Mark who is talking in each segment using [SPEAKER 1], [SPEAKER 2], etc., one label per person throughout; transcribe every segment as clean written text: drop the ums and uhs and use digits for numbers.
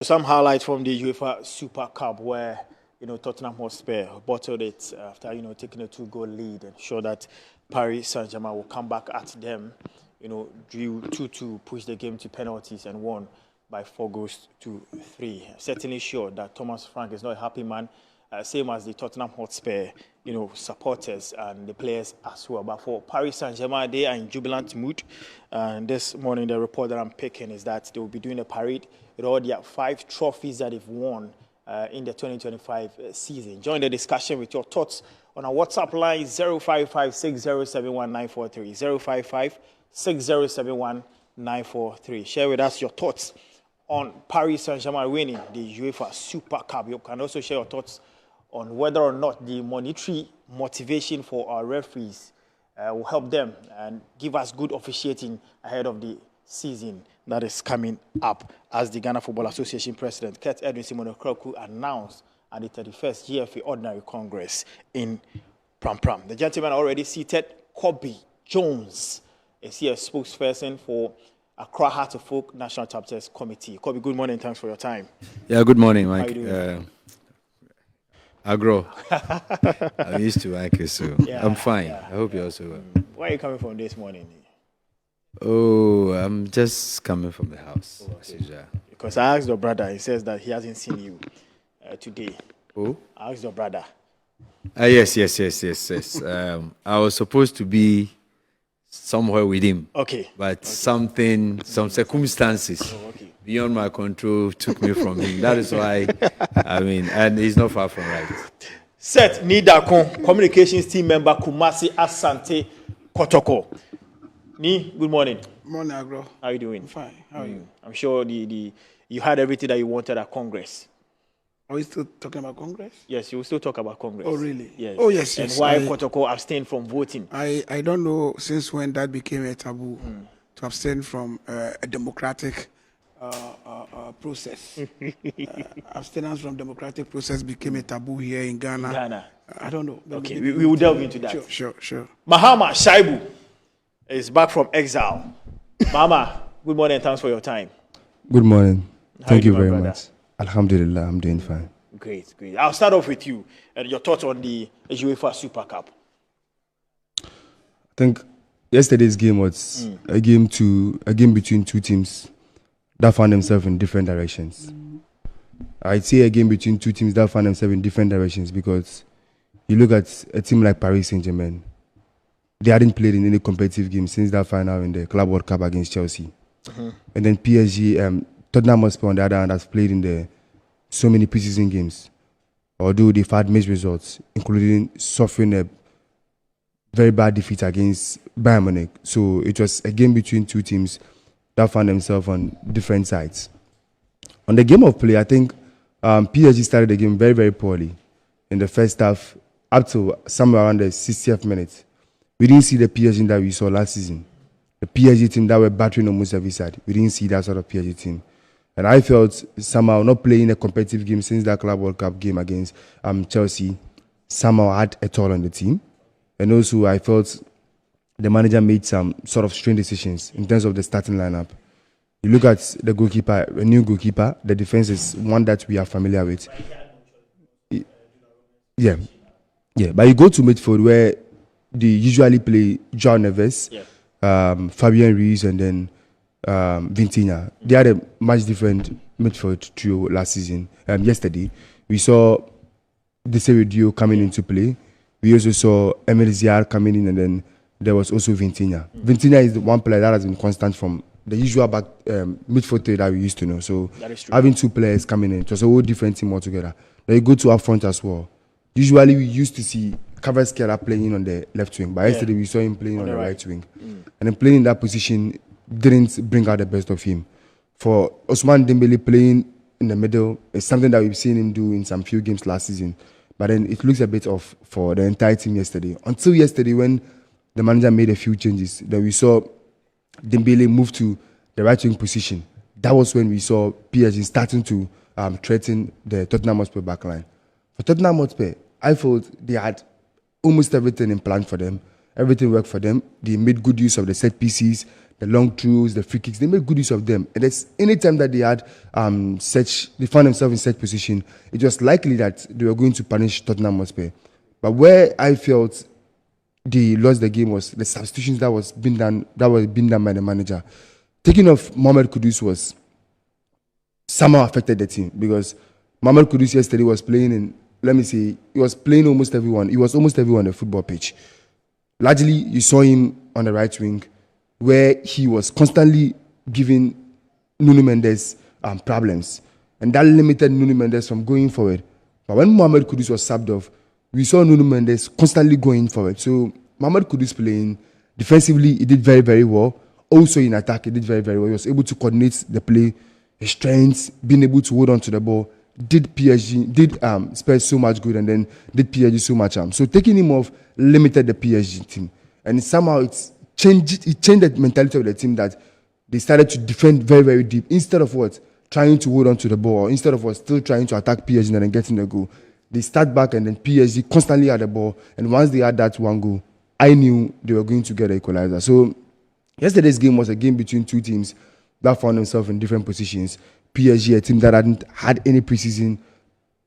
[SPEAKER 1] Some highlights from the UEFA Super Cup where Tottenham Hotspur bottled it after taking a 2-goal lead and show that Paris Saint-Germain will come back at them. Drew 2-2, pushed the game to penalties and won by 4-3. Certainly sure that Thomas Frank is not a happy man, same as the Tottenham Hotspur, supporters and the players as well. But for Paris Saint-Germain, they are in jubilant mood. And this morning, the report that I'm picking is that they will be doing a parade with all their 5 trophies that they've won in the 2025 season. Join the discussion with your thoughts on our WhatsApp line 055-6071-943. 055-6071-943. Share with us your thoughts on Paris Saint-Germain winning the UEFA Super Cup. You can also share your thoughts on whether or not the monetary motivation for our referees will help them and give us good officiating ahead of the season that is coming up, as the Ghana Football Association President Kurt Edwin Simono-Kroku announced at the 31st GFA Ordinary Congress in Pram Pram. The gentleman already seated. Kobe Jones is here, spokesperson for Accra Heart of Folk National Chapters Committee. Kobe, good morning. Thanks for your time.
[SPEAKER 2] Yeah, good morning, Mike.
[SPEAKER 1] How you doing?
[SPEAKER 2] I grow. I'm used to Mike, so yeah, I'm fine. Yeah, I hope you're also well.
[SPEAKER 1] Where are you coming from this morning?
[SPEAKER 2] Oh, I'm just coming from the house.
[SPEAKER 1] Oh, okay. Because I asked your brother, he says that he hasn't seen you today.
[SPEAKER 2] Who?
[SPEAKER 1] I asked your brother.
[SPEAKER 2] Yes. I was supposed to be somewhere with him.
[SPEAKER 1] Okay.
[SPEAKER 2] But some circumstances beyond my control took me from him. That is why, and he's not far from right.
[SPEAKER 1] Seth Nidakon, communications team member, Kumasi Asante Kotoko. Ni, good morning.
[SPEAKER 3] Morning, Agro.
[SPEAKER 1] How are you doing?
[SPEAKER 3] I'm fine. How are you?
[SPEAKER 1] I'm sure you had everything that you wanted at Congress.
[SPEAKER 3] Are we still talking about Congress?
[SPEAKER 1] Yes, you will still talk about Congress.
[SPEAKER 3] Oh, really?
[SPEAKER 1] Yes.
[SPEAKER 3] Oh, yes.
[SPEAKER 1] And why Kotoko abstained from voting?
[SPEAKER 3] I don't know since when that became a taboo to abstain from a democratic process. Abstinence from democratic process became a taboo here in Ghana. I don't know.
[SPEAKER 1] Okay, we will delve into that.
[SPEAKER 3] Sure.
[SPEAKER 1] Mahama Shaibu is back from exile. Mama, good morning and thanks for your time.
[SPEAKER 4] Good morning. Thank you very
[SPEAKER 1] brother?
[SPEAKER 4] much. Alhamdulillah, I'm doing fine.
[SPEAKER 1] Great. I'll start off with you and your thoughts on the UEFA Super Cup.
[SPEAKER 4] I think yesterday's game was a game between two teams that found themselves in different directions. I'd say a game between two teams that found themselves in different directions because you look at a team like Paris Saint-Germain, they hadn't played in any competitive game since that final in the Club World Cup against Chelsea. And then PSG, Tottenham Hotspur on the other hand has played in so many preseason games, although they've had mixed results, including suffering a very bad defeat against Bayern Munich. So it was a game between two teams that found themselves on different sides. On the game of play, I think PSG started the game very, very poorly in the first half, up to somewhere around the 60th minute. We didn't see the PSG that we saw last season. The PSG team that were battering almost every side. We didn't see that sort of PSG team. And I felt somehow not playing a competitive game since that Club World Cup game against Chelsea somehow had a toll on the team. And also I felt the manager made some sort of strange decisions in terms of the starting lineup. You look at the goalkeeper, a new goalkeeper, the defense is one that we are familiar with. Yeah. But you go to midfield where they usually play João Neves, Fabian Ruiz, and then Vitinha. They had a much different midfield trio last season. Yesterday, we saw Desiree coming into play. We also saw Emile Ziar coming in, and then there was also Vitinha. Vitinha is the one player that has been constant from the usual back midfield three that we used to know. So having two players coming in, it was a whole different team altogether. Then you go to up front as well. Usually we used to see Kvaratskhelia playing on the left wing, but yesterday we saw him playing on the right wing. And then playing in that position didn't bring out the best of him. For Ousmane Dembele playing in the middle is something that we've seen him do in some few games last season. But then it looks a bit off for the entire team yesterday. Until yesterday when the manager made a few changes, then we saw Dembele move to the right wing position. That was when we saw PSG starting to threaten the Tottenham Hotspur backline. For Tottenham Hotspur, I thought they had almost everything in plan for them. Everything worked for them. They made good use of the set pieces. the long throws, the free kicks. They made good use of them. And it's any time that they had they found themselves in set position, it was likely that they were going to punish Tottenham Hotspur. But where I felt they lost the game was the substitutions that was being done by the manager. Taking off Mohamed Kudus was somehow affected the team because Mohamed Kudus yesterday was playing in, he was playing almost everyone. He was almost everyone on the football pitch. Largely, you saw him on the right wing where he was constantly giving Nuno Mendes problems. And that limited Nuno Mendes from going forward. But when Mohamed Kudus was subbed off, we saw Nuno Mendes constantly going forward. So Mohamed Kudus playing defensively, he did very, very well. Also in attack, he did very, very well. He was able to coordinate the play, his strengths, being able to hold on to the ball. Did Spurs so much good and then did PSG so much harm. So taking him off limited the PSG team. And somehow it changed the mentality of the team that they started to defend very, very deep instead of trying to hold on to the ball, instead of still trying to attack PSG and then getting the goal. They start back and then PSG constantly had the ball. And once they had that one goal, I knew they were going to get an equalizer. So yesterday's game was a game between two teams that found themselves in different positions. PSG, a team that hadn't had any preseason.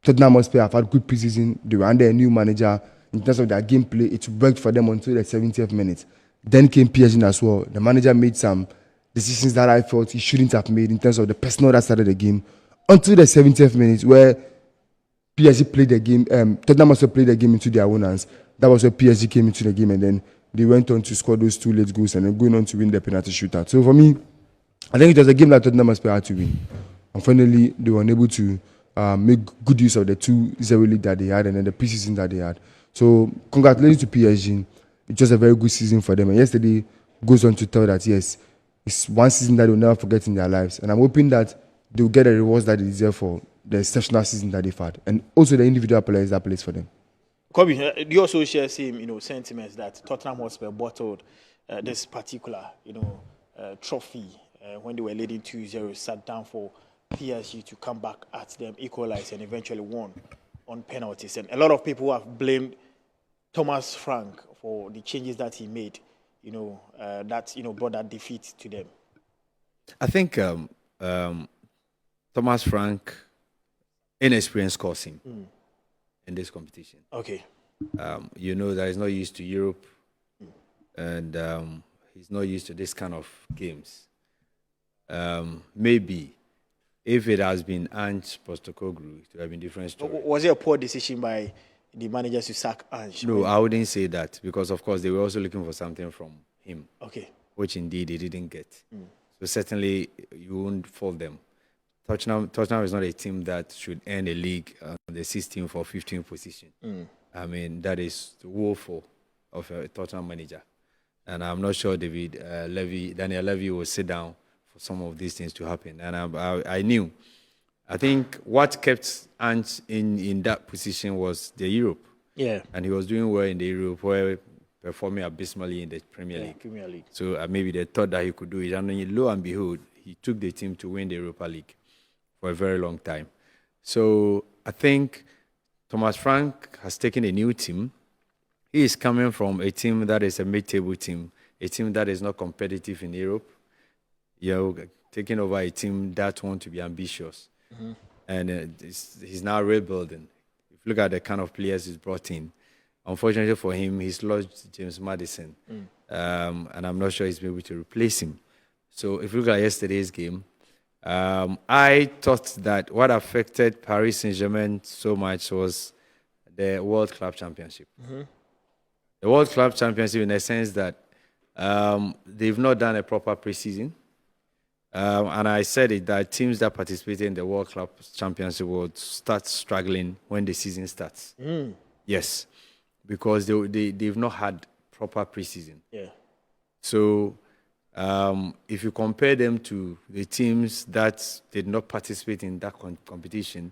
[SPEAKER 4] Tottenham Hotspur have had good preseason. They were under a new manager. In terms of their gameplay, it worked for them until the 70th minute. Then came PSG as well. The manager made some decisions that I felt he shouldn't have made in terms of the personnel that started the game until the 70th minute where PSG played the game. Tottenham also played the game into their own hands. That was where PSG came into the game and then they went on to score those two late goals and then going on to win the penalty shootout. So for me, I think it was a game that Tottenham Hotspur had to win. And finally, they were unable to make good use of the 2-0 lead that they had and then the preseason that they had. So congratulations to PSG. It was a very good season for them. And yesterday goes on to tell that, yes, it's one season that they'll never forget in their lives. And I'm hoping that they'll get the rewards that they deserve for the exceptional season that they've had. And also the individual players that plays for them.
[SPEAKER 1] Kobe, do you also share same, sentiments that Tottenham Hotspur bottled this particular, trophy when they were leading 2-0, sat down for PSG to come back at them, equalize, and eventually won on penalties? And a lot of people have blamed Thomas Frank for the changes that he made, that brought that defeat to them.
[SPEAKER 2] I think Thomas Frank, inexperience caused him in this competition.
[SPEAKER 1] Okay.
[SPEAKER 2] That he's not used to Europe, and he's not used to this kind of games. Maybe if it has been Ange Postecoglou, it would have been a different story.
[SPEAKER 1] Was it a poor decision by the managers to sack Ange?
[SPEAKER 2] No, I wouldn't say that because, of course, they were also looking for something from him.
[SPEAKER 1] Okay.
[SPEAKER 2] Which indeed he didn't get. So certainly you won't fault them. Tottenham is not a team that should end a league on the 16th or 15th position. I mean, that is woeful of a Tottenham manager. And I'm not sure Daniel Levy will sit down for some of these things to happen. And I knew. I think what kept Ange in that position was the Europe.
[SPEAKER 1] Yeah.
[SPEAKER 2] And he was doing well in the Europe, where performing abysmally in the Premier League. So maybe they thought that he could do it. And then, lo and behold, he took the team to win the Europa League for a very long time. So I think Thomas Frank has taken a new team. He is coming from a team that is a mid-table team, a team that is not competitive in Europe. Taking over a team that wants to be ambitious. And he's now rebuilding. If you look at the kind of players he's brought in, unfortunately for him, he's lost James Maddison. And I'm not sure he's been able to replace him. So if you look at yesterday's game, I thought that what affected Paris Saint-Germain so much was the World Club Championship. The World Club Championship, in the sense that they've not done a proper preseason. And I said it that teams that participate in the World Club Championship will start struggling when the season starts. Yes, because they've not had proper preseason.
[SPEAKER 1] Yeah.
[SPEAKER 2] So if you compare them to the teams that did not participate in that competition,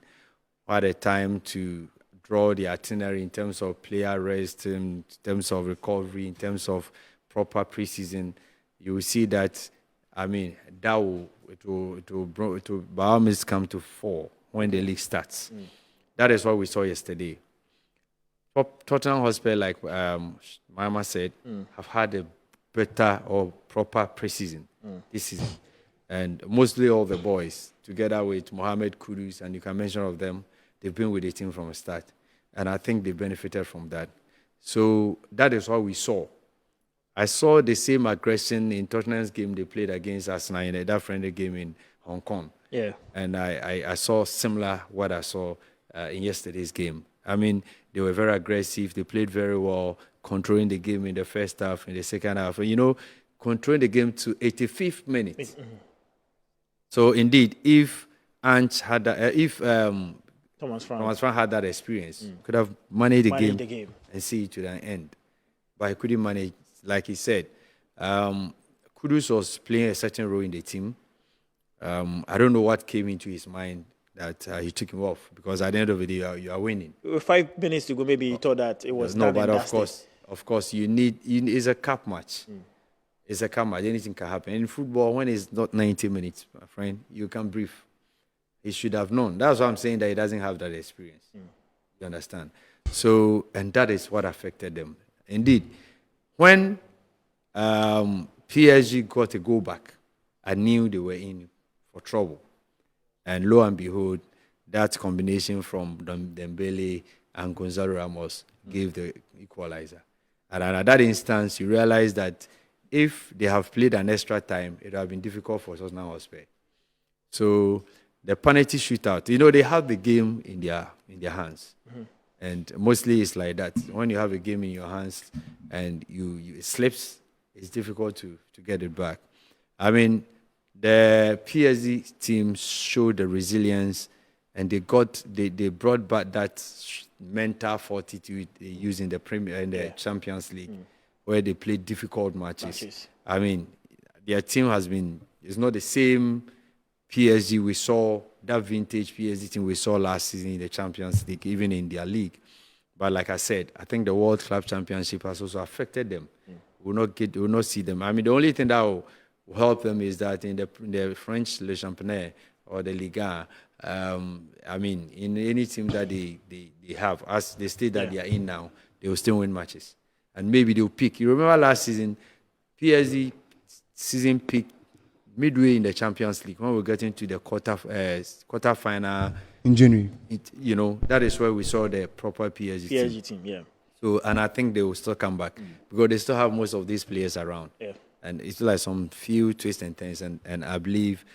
[SPEAKER 2] had a time to draw the itinerary in terms of player rest, in terms of recovery, in terms of proper preseason, you will see that, it will by all means come to 4 when the league starts. That is what we saw yesterday. Tottenham Hotspur, like Mama said, have had a better or proper preseason this season. And mostly all the boys, together with Mohamed Kudus, and you can mention of them, they've been with the team from the start. And I think they benefited from that. So that is what we saw. I saw the same aggression in Tottenham's game they played against Arsenal in that friendly game in Hong Kong.
[SPEAKER 1] Yeah.
[SPEAKER 2] And I saw similar what I saw in yesterday's game. I mean, they were very aggressive. They played very well, controlling the game in the first half, in the second half. You know, controlling the game to 85th minute. Mm-hmm. So indeed, if Ange had that, if Thomas Frank had that experience, could have managed the game and see it to the end. But he couldn't manage, like he said. Kudus was playing a certain role in the team. I don't know what came into his mind that he took him off, because at the end of the day, you are winning.
[SPEAKER 1] 5 minutes to go, maybe he thought that it was
[SPEAKER 2] no, but of course, you need. It's a cup match. It's a cup match. Anything can happen. In football, when it's not 90 minutes, my friend, you can breathe. He should have known. That's why I'm saying that he doesn't have that experience. You understand? So, and that is what affected them. Indeed, when PSG got a go back, I knew they were in for trouble. And lo and behold, that combination from Dembele and Gonzalo Ramos gave the equalizer. And at that instance, you realize that if they have played an extra time, it would have been difficult for Tottenham Hotspur. So the penalty shootout, you know, they have the game in their hands. And mostly it's like that. When you have a game in your hands and it slips, it's difficult to get it back. I mean, the PSG team showed the resilience, and they brought back that mental fortitude they use in the Champions League, where they played difficult matches. I mean, their team it's not the same PSG we saw, that vintage PSG team we saw last season in the Champions League, even in their league. But like I said, I think the World Club Championship has also affected them. We will not see them. I mean, the only thing that will help them is that in the French Le Championnat or the Liga, I mean, in any team that they have, as the state that they are in now, they will still win matches. And maybe they'll peak. You remember last season, PSG season peaked midway in the Champions League when we got into the quarter final
[SPEAKER 4] in January.
[SPEAKER 2] That is where we saw the proper PSG
[SPEAKER 1] team. Yeah.
[SPEAKER 2] So, and I think they will still come back because they still have most of these players around.
[SPEAKER 1] Yeah.
[SPEAKER 2] And it's like some few twists and turns, and I believe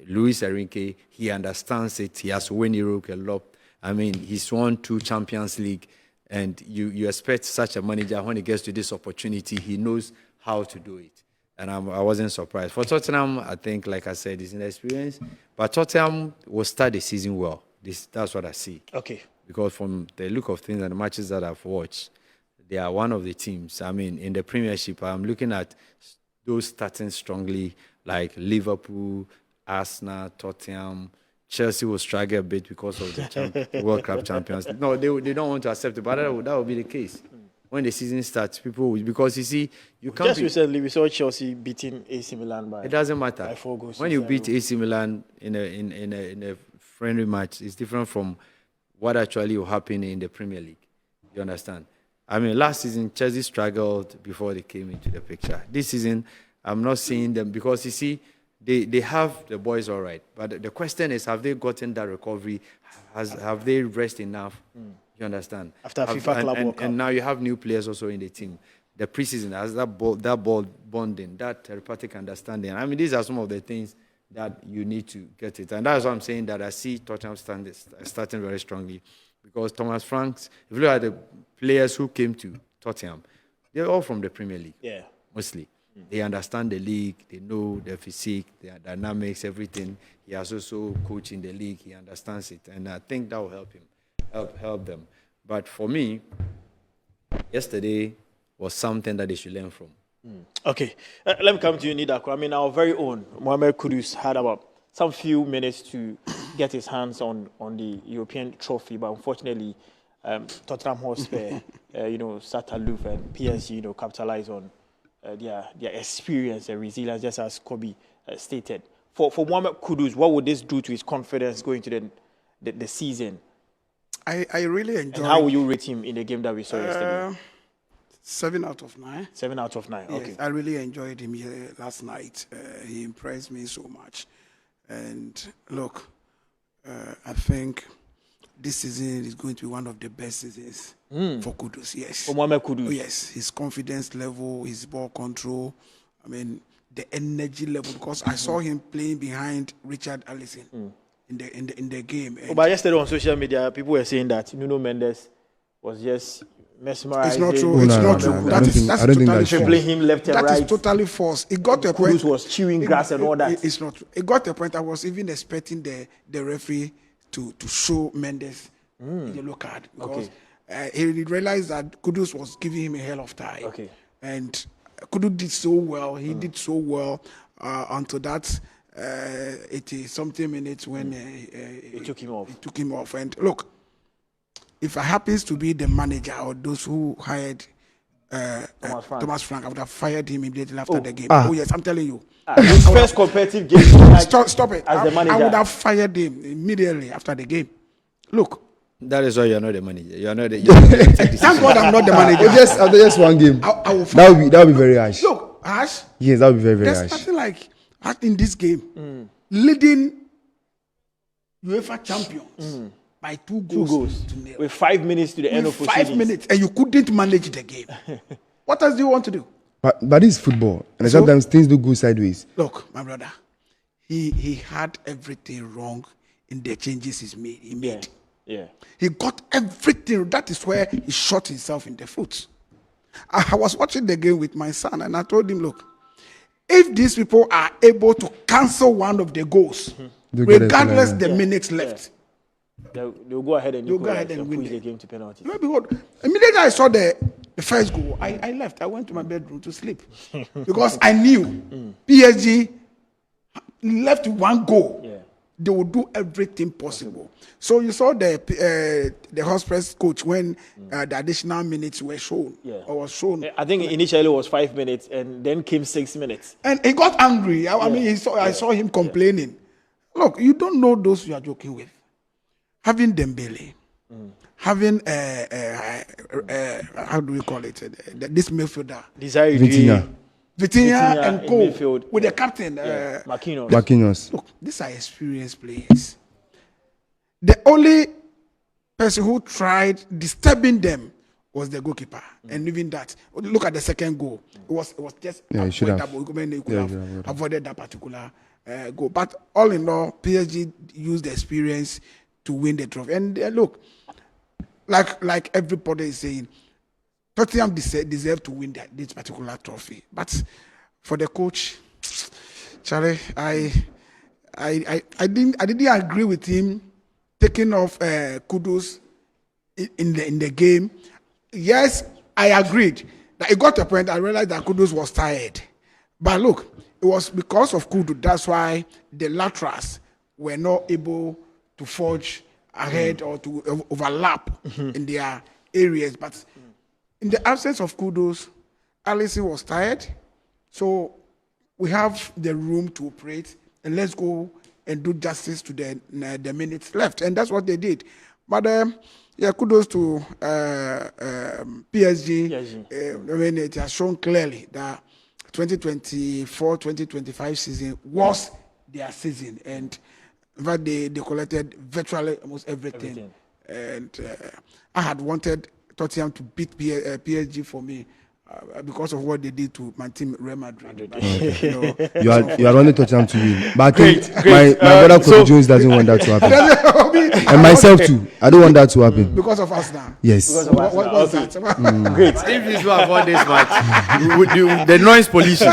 [SPEAKER 2] Luis Enrique, he understands it. He has won Europe a lot. I mean, he's won 2 Champions League, and you expect such a manager, when he gets to this opportunity, he knows how to do it. And I wasn't surprised. For Tottenham, I think, like I said, it's an experience. But Tottenham will start the season well. That's what I see.
[SPEAKER 1] Okay.
[SPEAKER 2] Because from the look of things and the matches that I've watched, they are one of the teams. I mean, in the Premiership, I'm looking at those starting strongly, like Liverpool, Arsenal, Tottenham. Chelsea will struggle a bit because of the World Cup champions. No, they don't want to accept it, but that will be the case. When the season starts, people will, because you see, you can't.
[SPEAKER 1] Just recently, we saw Chelsea beating AC Milan by.
[SPEAKER 2] It doesn't matter.
[SPEAKER 1] By 4 goals.
[SPEAKER 2] When you beat AC Milan in a friendly match, it's different from what actually will happen in the Premier League. You understand? I mean, last season Chelsea struggled before they came into the picture. This season, I'm not seeing them because you see, they have the boys all right, but the question is, have they gotten that recovery? Have they rested enough? You understand?
[SPEAKER 1] After FIFA Club World Cup.
[SPEAKER 2] And now you have new players also in the team. The preseason has that ball bonding, that therapeutic understanding. I mean, these are some of the things that you need to get it. And that's why I'm saying that I see Tottenham starting very strongly. Because Thomas Franks, if you look at the players who came to Tottenham, they're all from the Premier League.
[SPEAKER 1] Yeah.
[SPEAKER 2] Mostly. They understand the league, they know their physique, their dynamics, everything. He has also coached in the league, he understands it. And I think that will help him. Help them. But for me, yesterday was something that they should learn from.
[SPEAKER 1] Okay. Let me come to you, Nidako. I mean, our very own Mohamed Kudus had about some few minutes to get his hands on the European trophy, but unfortunately, Tottenham Hotspur, sat aloof, and PSG, capitalized on their experience and resilience, just as Kobe stated. For Mohamed Kudus, what would this do to his confidence going to the season?
[SPEAKER 3] I really enjoyed.
[SPEAKER 1] And how will you rate him in the game that we saw yesterday?
[SPEAKER 3] 7 out of 9.
[SPEAKER 1] 7 out of 9. Okay.
[SPEAKER 3] Yes, I really enjoyed him here last night. He impressed me so much. And look, I think this season is going to be one of the best seasons for Kudus. Yes.
[SPEAKER 1] For Mohamed Kudus.
[SPEAKER 3] Oh, yes. His confidence level, his ball control. I mean, the energy level. Because I saw him playing behind Richard Allison in the game.
[SPEAKER 1] But yesterday on social media, people were saying that Nuno Mendes was just mesmerizing.
[SPEAKER 3] It's not true. It's not true.
[SPEAKER 4] I don't think that's true.
[SPEAKER 1] Dribbling him left and right.
[SPEAKER 3] That is totally false. It got to a point.
[SPEAKER 1] Kudus was chewing grass and all that.
[SPEAKER 3] It's not true. It got to a point I was even expecting the referee to show Mendes the yellow card because he realized that Kudus was giving him a hell of time.
[SPEAKER 1] Okay.
[SPEAKER 3] And Kudus did so well. He did so well until that 80-something minutes when
[SPEAKER 1] he took him off.
[SPEAKER 3] He took him off. And look, if I happens to be the manager or those who hired Thomas Frank, I would have fired him immediately after the game. Oh yes, I'm telling you.
[SPEAKER 1] His first competitive game.
[SPEAKER 3] Stop it.
[SPEAKER 1] As the manager,
[SPEAKER 3] I would have fired him immediately after the game. Look.
[SPEAKER 2] That is why you're not the manager. You're not the.
[SPEAKER 3] Thank God I'm not the manager.
[SPEAKER 4] After just one game, that would be very harsh.
[SPEAKER 3] Look, harsh.
[SPEAKER 4] Yes, that would be very
[SPEAKER 3] There's
[SPEAKER 4] harsh.
[SPEAKER 3] nothing like in this game, leading UEFA champions by 2 goals to nil.
[SPEAKER 1] With 5 minutes to the end of
[SPEAKER 3] 5 minutes, and you couldn't manage the game. What else do you want to do?
[SPEAKER 4] But this is football, and sometimes things do go sideways.
[SPEAKER 3] Look, my brother, he had everything wrong in the changes he made.
[SPEAKER 1] Yeah.
[SPEAKER 3] He got everything. That is where he shot himself in the foot. I was watching the game with my son, and I told him, look, if these people are able to cancel one of the goals, regardless the minutes left,
[SPEAKER 1] they'll go ahead and win the game to penalties.
[SPEAKER 3] Immediately I saw the first goal, I left. I went to my bedroom to sleep because I knew PSG left 1 goal. Yeah. They will do everything possible. So you saw the Hotspurs coach when the additional minutes were shown. Yeah. Or was shown.
[SPEAKER 1] I think initially it was 5 minutes, and then came 6 minutes.
[SPEAKER 3] And he got angry. I mean, I saw him complaining. Look, you don't know those you are joking with. Having Dembele, having how do we call it? This midfielder, Vitinha and Co. With the captain,
[SPEAKER 1] Marquinhos.
[SPEAKER 3] Look, these are experienced players. The only person who tried disturbing them was the goalkeeper, and even that. Look at the second goal. It was just avoidable. He could have avoided that particular goal. But all in all, PSG used the experience to win the trophy. And look, like everybody is saying, Tottenham deserve to win this particular trophy. But for the coach, Charlie, I didn't agree with him taking off Kudus in the game. Yes, I agreed that it got to a point I realized that Kudus was tired. But look, it was because of Kudus. That's why the laterals were not able to forge ahead or to overlap in their areas. But in the absence of Kudus, Allison was tired. So we have the room to operate, and let's go and do justice to the minutes left. And that's what they did. But kudos to PSG. I mean, it has shown clearly that 2024-2025 season was their season. And in fact, they collected virtually almost everything. And I had wanted Tottenham to beat PSG for me because of what they did to my team, Real Madrid. But,
[SPEAKER 4] you are only Tottenham to win. But I think my brother Kobe Jones doesn't want that to happen. And myself too. I don't want that to happen.
[SPEAKER 3] Because of us now.
[SPEAKER 4] Yes.
[SPEAKER 3] What was that?
[SPEAKER 2] Great. If you have won this match, the noise pollution.